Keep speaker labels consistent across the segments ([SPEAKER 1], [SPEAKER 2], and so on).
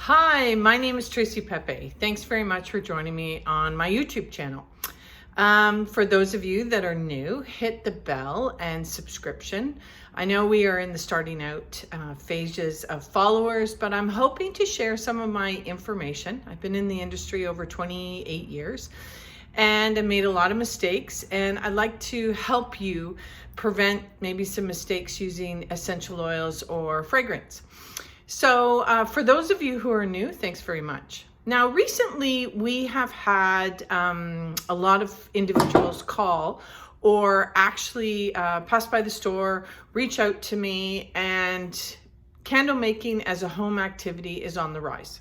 [SPEAKER 1] Hi, my name is Tracy Pepe. Thanks very much for joining me on my YouTube channel. For those of you that are new, hit the bell and subscription. I know we are in the starting out phases of followers, but I'm hoping to share some of my information. I've been in the industry over 28 years and I made a lot of mistakes, and I'd like to help you prevent maybe some mistakes using essential oils or fragrance. So for those of you who are new, thanks very much. Now, recently we have had a lot of individuals call or actually pass by the store, reach out to me, and candle making as a home activity is on the rise.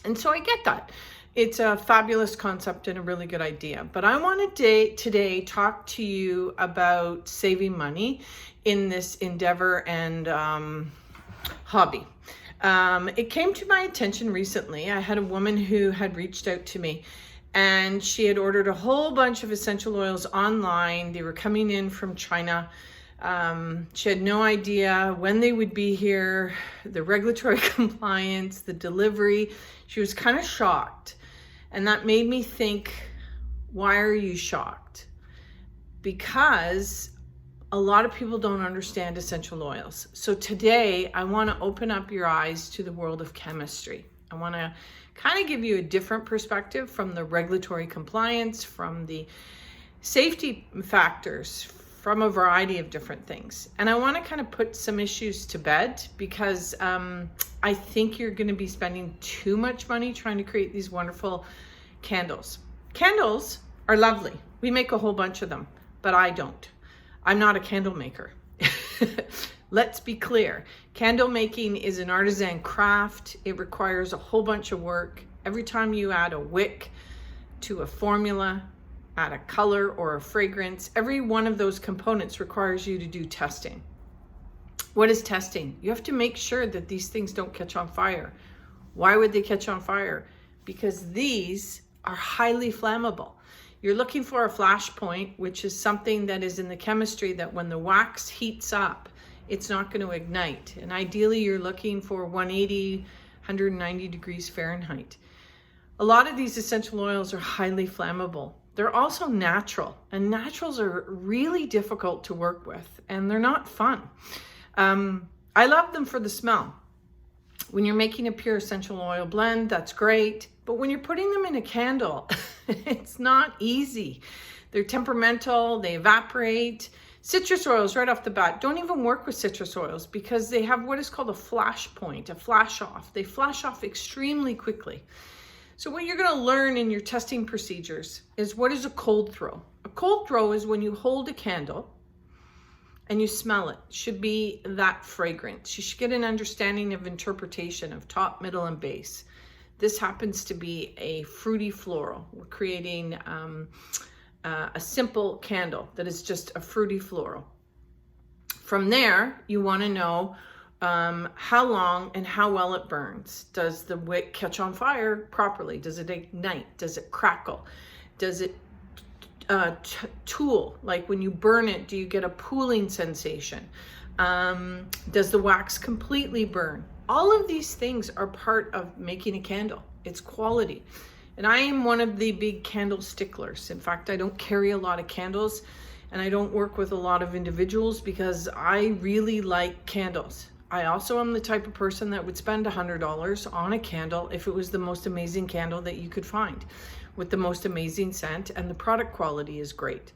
[SPEAKER 1] And so I get that. It's a fabulous concept and a really good idea. But I want to today talk to you about saving money in this endeavor and hobby. It came to my attention recently. I had a woman who had reached out to me, and she had ordered a whole bunch of essential oils online. They were coming in from China. She had no idea when they would be here, the regulatory compliance, the delivery. She was kind of shocked. And that made me think, why are you shocked? Because a lot of people don't understand essential oils. So today I want to open up your eyes to the world of chemistry. I want to kind of give you a different perspective from the regulatory compliance, from the safety factors, from a variety of different things. And I want to kind of put some issues to bed because I think you're going to be spending too much money trying to create these wonderful candles. Candles are lovely. We make a whole bunch of them, but I don't. I'm not a candle maker. Let's be clear. Candle making is an artisan craft. It requires a whole bunch of work. Every time you add a wick to a formula, add a color or a fragrance, every one of those components requires you to do testing. What is testing? You have to make sure that these things don't catch on fire. Why would they catch on fire? Because these are highly flammable. You're looking for a flash point, which is something that is in the chemistry that when the wax heats up, it's not going to ignite. And ideally, you're looking for 180, 190 degrees Fahrenheit. A lot of these essential oils are highly flammable. They're also natural, and naturals are really difficult to work with, and they're not fun. I love them for the smell. When you're making a pure essential oil blend, that's great. But when you're putting them in a candle, it's not easy. They're temperamental, they evaporate. Citrus oils, right off the bat, don't even work with citrus oils because they have what is called a flash point, a flash off. They flash off extremely quickly. So what you're going to learn in your testing procedures is what is a cold throw. A cold throw is when you hold a candle and you smell it. It should be that fragrance. You should get an understanding of interpretation of top, middle, and base. This happens to be a fruity floral. We're creating a simple candle that is just a fruity floral. From there, you want to know how long and how well it burns. Does the wick catch on fire properly? Does it ignite? Does it crackle? Does it tool? Like when you burn it, do you get a pooling sensation? Does the wax completely burn? All of these things are part of making a candle. It's quality. And I am one of the big candle sticklers. In fact, I don't carry a lot of candles and I don't work with a lot of individuals because I really like candles. I also am the type of person that would spend $100 on a candle if it was the most amazing candle that you could find with the most amazing scent and the product quality is great.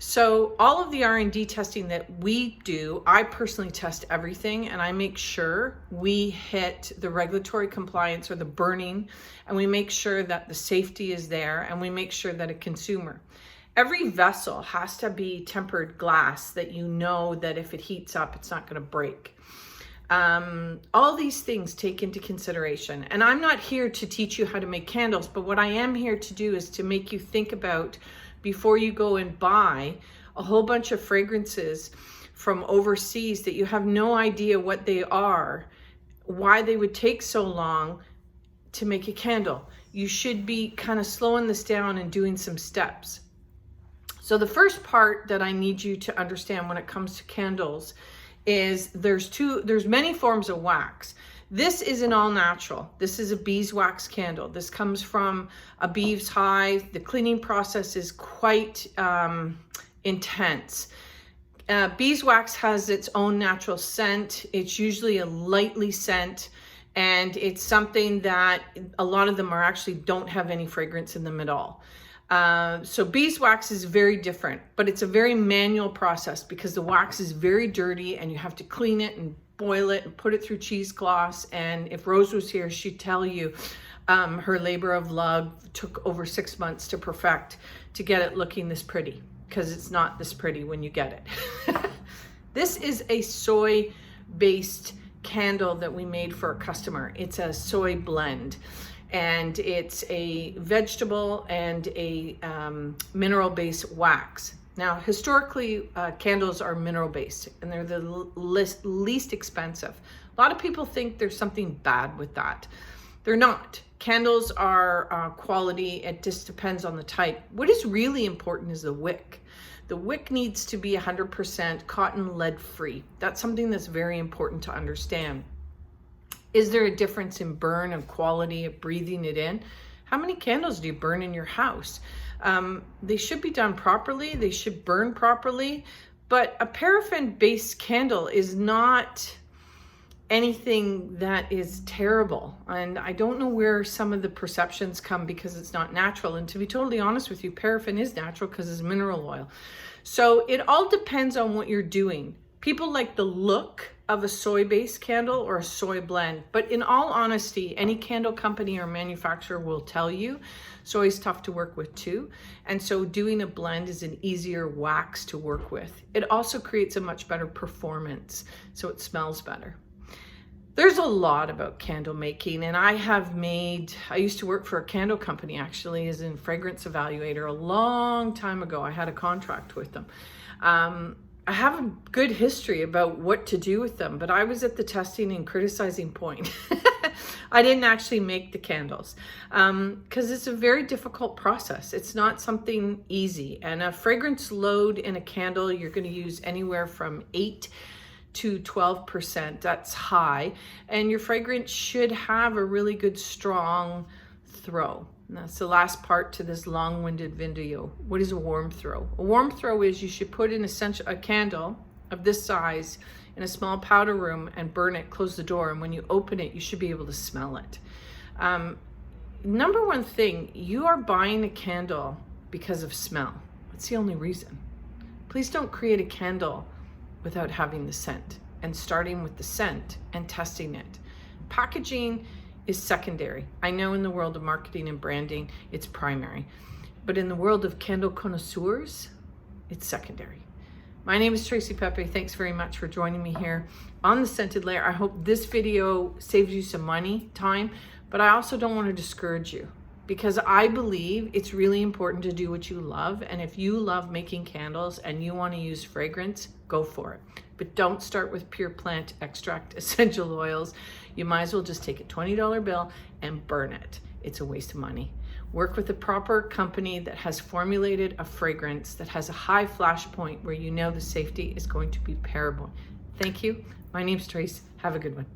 [SPEAKER 1] So all of the R&D testing that we do, I personally test everything and I make sure we hit the regulatory compliance or the burning, and we make sure that the safety is there, and we make sure that a consumer. Every vessel has to be tempered glass that you know that if it heats up, it's not going to break. All these things take into consideration. And I'm not here to teach you how to make candles, but what I am here to do is to make you think about before you go and buy a whole bunch of fragrances from overseas that you have no idea what they are, why they would take so long to make a candle. You should be kind of slowing this down and doing some steps. So the first part that I need you to understand when it comes to candles is there's many forms of wax. This is an all natural. This is a beeswax candle. This comes from a bee's hive. The cleaning process is quite intense. Beeswax has its own natural scent. It's usually a lightly scent, and it's something that a lot of them actually don't have any fragrance in them at all. So beeswax is very different, but it's a very manual process because the wax is very dirty and you have to clean it and boil it and put it through cheesecloths. And if Rose was here, she'd tell you her labor of love took over 6 months to perfect, to get it looking this pretty, because it's not this pretty when you get it. This is a soy-based candle that we made for a customer. It's a soy blend, and it's a vegetable and a mineral-based wax. Now, historically, candles are mineral-based, and they're the least expensive. A lot of people think there's something bad with that. They're not. Candles are quality. It just depends on the type. What is really important is the wick. The wick needs to be 100% cotton lead-free. That's something that's very important to understand. Is there a difference in burn and quality of breathing it in? How many candles do you burn in your house? They should be done properly. They should burn properly. But a paraffin-based candle is not anything that is terrible. And I don't know where some of the perceptions come because it's not natural. And to be totally honest with you, paraffin is natural because it's mineral oil. So it all depends on what you're doing. People like the look of a soy-based candle or a soy blend, but in all honesty, any candle company or manufacturer will tell you soy is tough to work with too. And so doing a blend is an easier wax to work with. It also creates a much better performance, so it smells better. There's a lot about candle making, and I used to work for a candle company actually as a fragrance evaluator a long time ago. I had a contract with them. I have a good history about what to do with them, but I was at the testing and criticizing point. I didn't actually make the candles because it's a very difficult process. It's not something easy. And a fragrance load in a candle, you're going to use anywhere from 8 to 12%. That's high. And your fragrance should have a really good strong throw. And that's the last part to this long-winded video. What is a warm throw? A warm throw is you should put in a candle of this size in a small powder room and burn it, close the door, and when you open it, you should be able to smell it. Number one thing, you are buying a candle because of smell. That's the only reason. Please don't create a candle without having the scent and starting with the scent and testing it. Packaging is secondary. I know in the world of marketing and branding, it's primary. But in the world of candle connoisseurs, it's secondary. My name is Tracy Pepe. Thanks very much for joining me here on The Scented Layer. I hope this video saves you some money, time, but I also don't want to discourage you because I believe it's really important to do what you love. And if you love making candles and you want to use fragrance, go for it. But don't start with pure plant extract essential oils. You might as well just take a $20 bill and burn it. It's a waste of money. Work with a proper company that has formulated a fragrance that has a high flash point where you know the safety is going to be paramount. Thank you. My name's Trace. Have a good one.